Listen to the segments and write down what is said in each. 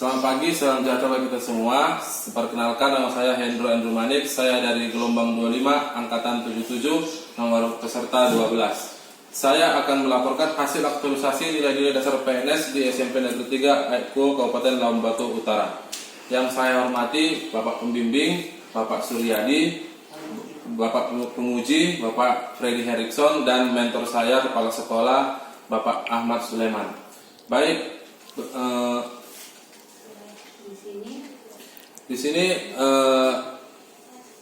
Selamat pagi, salam sejahtera bagi kita semua. Perkenalkan, nama saya Hendro Andrew Manik. Saya dari gelombang 25, angkatan 77, nomor peserta 12. Saya akan melaporkan hasil aktualisasi nilai-nilai dasar PNS di SMP Negeri 3 Aiko, Kabupaten Labuan Batu Utara. Yang saya hormati Bapak Pembimbing, Bapak Suryadi, Bapak Penguji, Bapak Freddy Herikson, dan mentor saya, Kepala Sekolah, Bapak Ahmad Sulaiman. Baik, di sini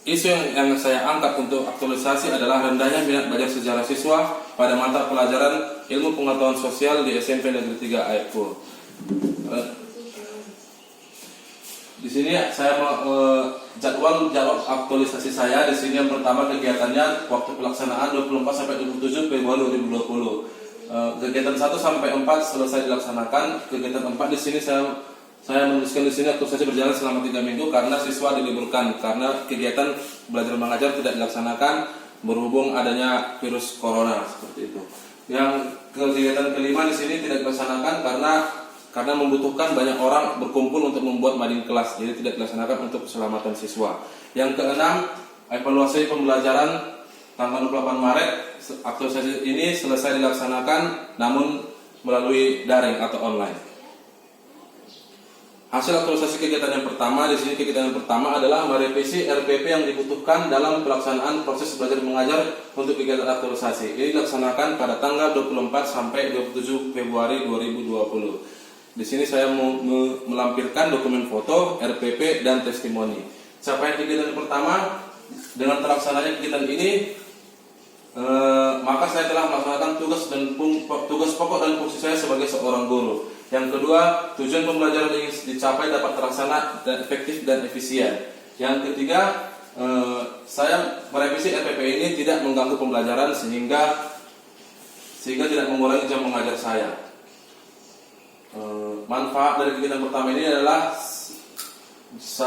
isu yang saya angkat untuk aktualisasi adalah rendahnya minat belajar sejarah siswa pada mata pelajaran ilmu pengetahuan sosial di SMP Negeri 3 Aiko. Di sini saya jadwal aktualisasi saya. Di sini yang pertama kegiatannya waktu pelaksanaan 24 sampai 27 Februari 2020. Kegiatan 1 sampai 4 selesai dilaksanakan. Kegiatan 4 di sini saya menuliskan di sini aktualisasi berjalan selama 3 minggu karena siswa diliburkan karena kegiatan belajar mengajar tidak dilaksanakan berhubung adanya virus corona seperti itu. Yang kegiatan kelima di sini tidak dilaksanakan karena membutuhkan banyak orang berkumpul untuk membuat mading kelas, jadi tidak dilaksanakan untuk keselamatan siswa. Yang keenam, evaluasi pembelajaran tanggal 28 Maret. Aktualisasi ini selesai dilaksanakan namun melalui daring atau online. Hasil aktualisasi kegiatan yang pertama, di sini kegiatan yang pertama adalah merevisi RPP yang dibutuhkan dalam pelaksanaan proses belajar mengajar untuk kegiatan aktualisasi. Ini dilaksanakan pada tanggal 24 sampai 27 Februari 2020. Di sini saya melampirkan dokumen foto, RPP, dan testimoni. Capaian kegiatan yang pertama, dengan terlaksananya kegiatan ini, maka saya telah melaksanakan tugas pokok dan fungsi saya sebagai seorang guru. Yang kedua, tujuan pembelajaran yang dicapai dapat terlaksana dan efektif dan efisien. Yang ketiga, saya merevisi RPP ini tidak mengganggu pembelajaran sehingga tidak mengurangi jam mengajar saya. Manfaat dari kegiatan pertama ini adalah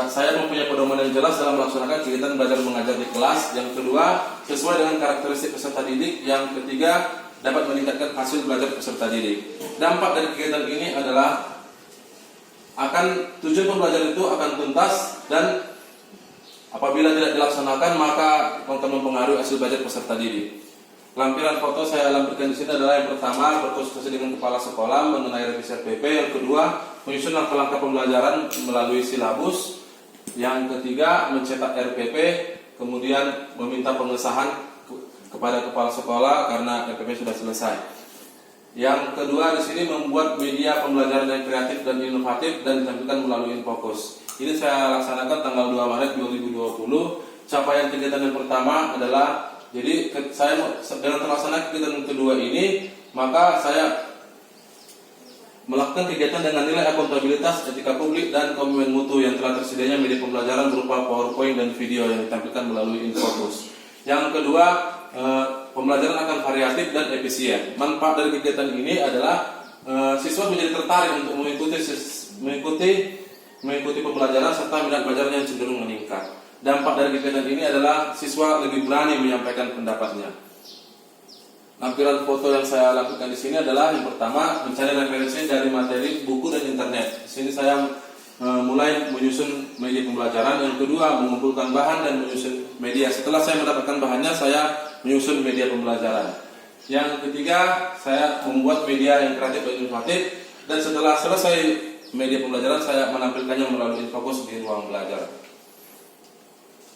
saya mempunyai pedoman yang jelas dalam melaksanakan kegiatan belajar mengajar di kelas. Yang kedua, sesuai dengan karakteristik peserta didik. Yang ketiga, dapat meningkatkan hasil belajar peserta didik. Dampak dari kegiatan ini adalah tujuan pembelajaran itu akan tuntas dan apabila tidak dilaksanakan maka akan mempengaruhi hasil belajar peserta didik. Lampiran foto saya lampirkan di sini adalah yang pertama berkonsultasi dengan kepala sekolah mengenai revisi RPP. Yang kedua, menyusun langkah-langkah pembelajaran melalui silabus. Yang ketiga, mencetak RPP, kemudian meminta pengesahan kepada kepala sekolah karena RPP sudah selesai. Yang kedua di sini membuat media pembelajaran yang kreatif dan inovatif dan ditampilkan melalui Infocus. Ini saya laksanakan tanggal 2 Maret 2020. Capaian kegiatan yang pertama adalah saya dengan terlaksana kegiatan yang kedua ini, maka saya melakukan kegiatan dengan nilai akuntabilitas, etika publik, dan komitmen mutu yang telah tersedianya media pembelajaran berupa PowerPoint dan video yang ditampilkan melalui Infocus. Yang kedua, pembelajaran akan variatif dan efisien. Manfaat dari kegiatan ini adalah siswa menjadi tertarik untuk mengikuti pembelajaran serta minat belajarnya yang cenderung meningkat. Dampak dari kegiatan ini adalah siswa lebih berani menyampaikan pendapatnya. Lampiran foto yang saya lakukan di sini adalah yang pertama mencari referensi dari materi buku dan internet. Di sini saya mulai menyusun media pembelajaran. Yang kedua, mengumpulkan bahan dan menyusun media. Setelah saya mendapatkan bahannya, saya menyusun media pembelajaran. Yang ketiga, saya membuat media yang kreatif dan inovatif. Dan setelah selesai media pembelajaran, saya menampilkannya melalui Infocus di ruang belajar.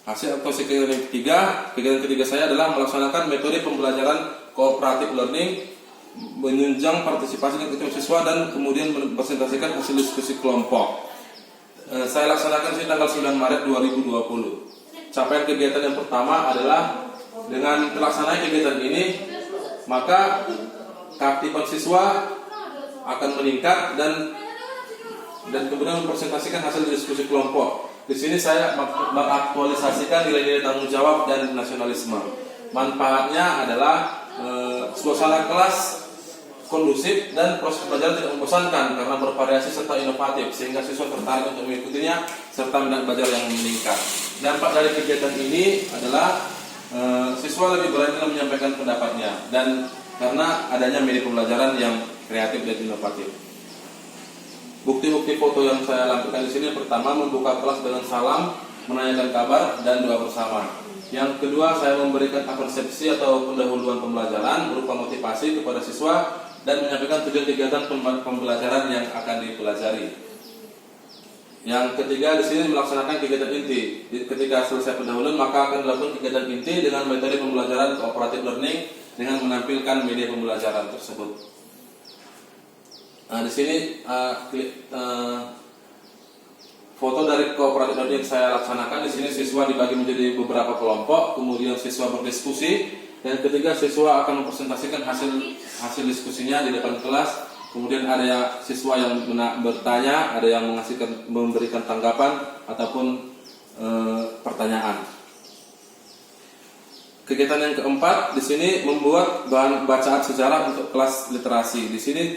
Hasil aktualisasi kegiatan ketiga saya adalah melaksanakan metode pembelajaran cooperative learning, menunjang partisipasi dan keterlibatan siswa, dan kemudian mempresentasikan hasil diskusi kelompok. Saya laksanakan di tanggal 9 Maret 2020. Capaian kegiatan yang pertama adalah dengan terlaksananya kegiatan ini, maka keaktifan siswa akan meningkat dan kemudian mempresentasikan hasil diskusi kelompok. Di sini saya mengaktualisasikan nilai-nilai tanggung jawab dan nasionalisme. Manfaatnya adalah suasana kelas kondusif dan proses pembelajaran tidak membosankan karena bervariasi serta inovatif sehingga siswa tertarik untuk mengikutinya serta minat belajar yang meningkat. Dampak dari kegiatan ini adalah siswa lebih berani dalam menyampaikan pendapatnya dan karena adanya media pembelajaran yang kreatif dan inovatif. Bukti-bukti bukti foto yang saya lampirkan di sini, pertama membuka kelas dengan salam, menanyakan kabar, dan doa bersama. Yang kedua, saya memberikan konsepsi atau pendahuluan pembelajaran berupa motivasi kepada siswa dan menyampaikan tujuan kegiatan pembelajaran yang akan dipelajari. Yang ketiga, di sini melaksanakan kegiatan inti. Ketika selesai pendahuluan, maka akan dilakukan kegiatan inti dengan metode pembelajaran cooperative learning dengan menampilkan media pembelajaran tersebut. Nah, di sini foto dari cooperative learning yang saya laksanakan. Di sini siswa dibagi menjadi beberapa kelompok, kemudian siswa berdiskusi, dan ketiga siswa akan mempresentasikan hasil diskusinya di depan kelas. Kemudian ada siswa yang bertanya, ada yang memberikan tanggapan ataupun pertanyaan. Kegiatan yang keempat di sini membuat bahan bacaan sejarah untuk kelas literasi. Di sini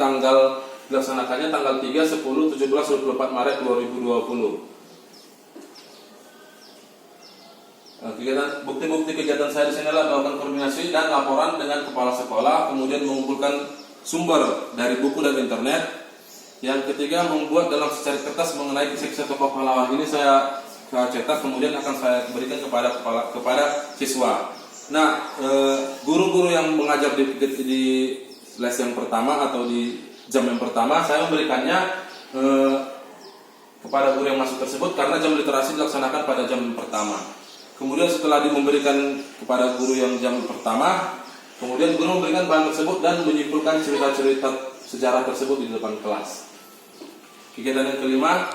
dilaksanakannya tanggal 3, 10, 17, 24 Maret 2020. Bukti-bukti kegiatan saya di sini adalah melakukan koordinasi dan laporan dengan kepala sekolah, kemudian mengumpulkan sumber dari buku dan internet. Yang ketiga, membuat dalam secari kertas mengenai kisah-kisah tokoh pahlawan. Ini saya cetak, kemudian akan saya berikan kepada siswa. Nah, guru-guru yang mengajar di les yang pertama atau di jam yang pertama, saya memberikannya kepada guru yang masuk tersebut karena jam literasi dilaksanakan pada jam pertama. Kemudian setelah memberikan kepada guru yang jam pertama, kemudian guru memberikan bahan tersebut dan menyimpulkan cerita-cerita sejarah tersebut di depan kelas. Kegiatan yang kelima,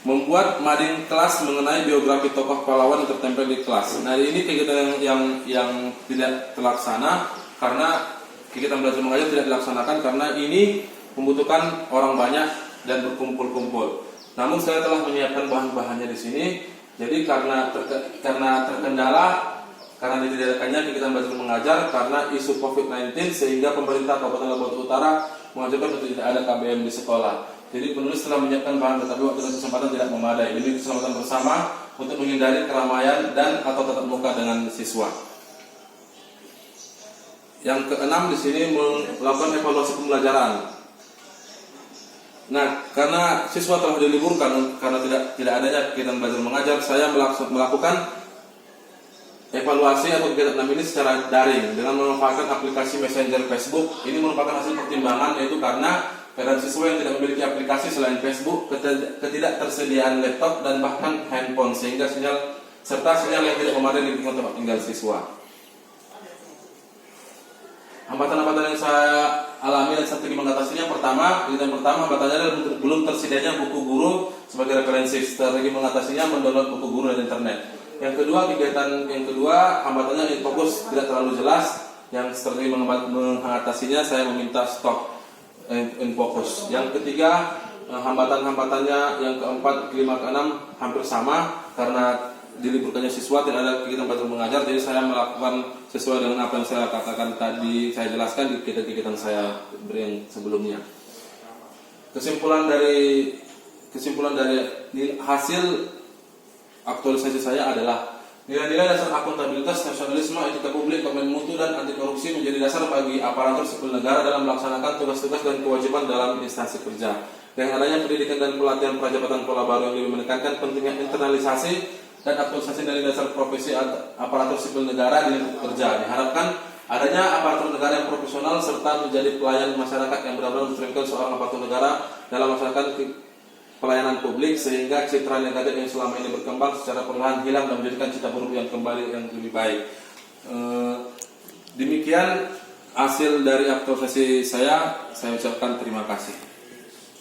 membuat mading kelas mengenai biografi tokoh pahlawan yang tertempel di kelas. Nah, ini kegiatan yang tidak terlaksana karena kegiatan belajar mengajar tidak dilaksanakan karena ini membutuhkan orang banyak dan berkumpul-kumpul. Namun saya telah menyiapkan bahan-bahannya di sini. Jadi karena terkendala karena ditiadakannya kegiatan belajar mengajar karena isu COVID-19 sehingga pemerintah Kabupaten Lombok Utara mengajukan untuk tidak ada KBM di sekolah. Jadi penulis telah menyiapkan bahan tetapi waktu dan kesempatan tidak memadai. Ini kesempatan bersama untuk menghindari keramaian dan atau tatap muka dengan siswa. Yang keenam di sini melakukan evaluasi pembelajaran. Nah, karena siswa telah diliburkan karena tidak adanya kegiatan belajar mengajar, saya melakukan evaluasi atau kegiatan ini secara daring dengan memanfaatkan aplikasi Messenger Facebook. Ini merupakan hasil pertimbangan yaitu karena keadaan siswa yang tidak memiliki aplikasi selain Facebook, ketidaktersediaan laptop dan bahkan handphone sehingga sinyal yang tidak memadai di lingkungan tempat tinggal siswa. Hambatan-hambatan yang saya alami dan strategi mengatasinya, kegiatan pertama hambatannya adalah belum tersedianya buku guru sebagai referensi. Strategi mengatasinya mendownload buku guru dari internet. Yang kedua hambatannya fokus tidak terlalu jelas. Yang strategi mengatasinya saya meminta stok fokus. Yang ketiga hambatan-hambatannya yang keempat, kelima, keenam hampir sama karena diliburkannya siswa, tidak ada kegiatan belajar mengajar. Jadi saya melakukan sesuai dengan apa yang saya katakan tadi, saya jelaskan di kegiatan saya yang sebelumnya. Kesimpulan dari hasil aktualisasi saya adalah nilai-nilai dasar akuntabilitas, nasionalisme, etika publik, komitmen mutu, dan anti korupsi menjadi dasar bagi aparatur sipil negara dalam melaksanakan tugas-tugas dan kewajiban dalam instansi kerja. Dengan adanya pendidikan dan pelatihan prajabatan pola baru yang lebih menekankan pentingnya internalisasi dan aktualisasi dari dasar profesi aparatur sipil negara di lingkup kerja. Diharapkan adanya aparatur negara yang profesional serta menjadi pelayan masyarakat yang benar-benar mencerminkan seorang aparatur negara dalam melaksanakan pelayanan publik sehingga citra negatif yang selama ini berkembang secara perlahan hilang dan menjadikan citra buruk yang kembali yang lebih baik. Demikian hasil dari aktualisasi saya ucapkan terima kasih.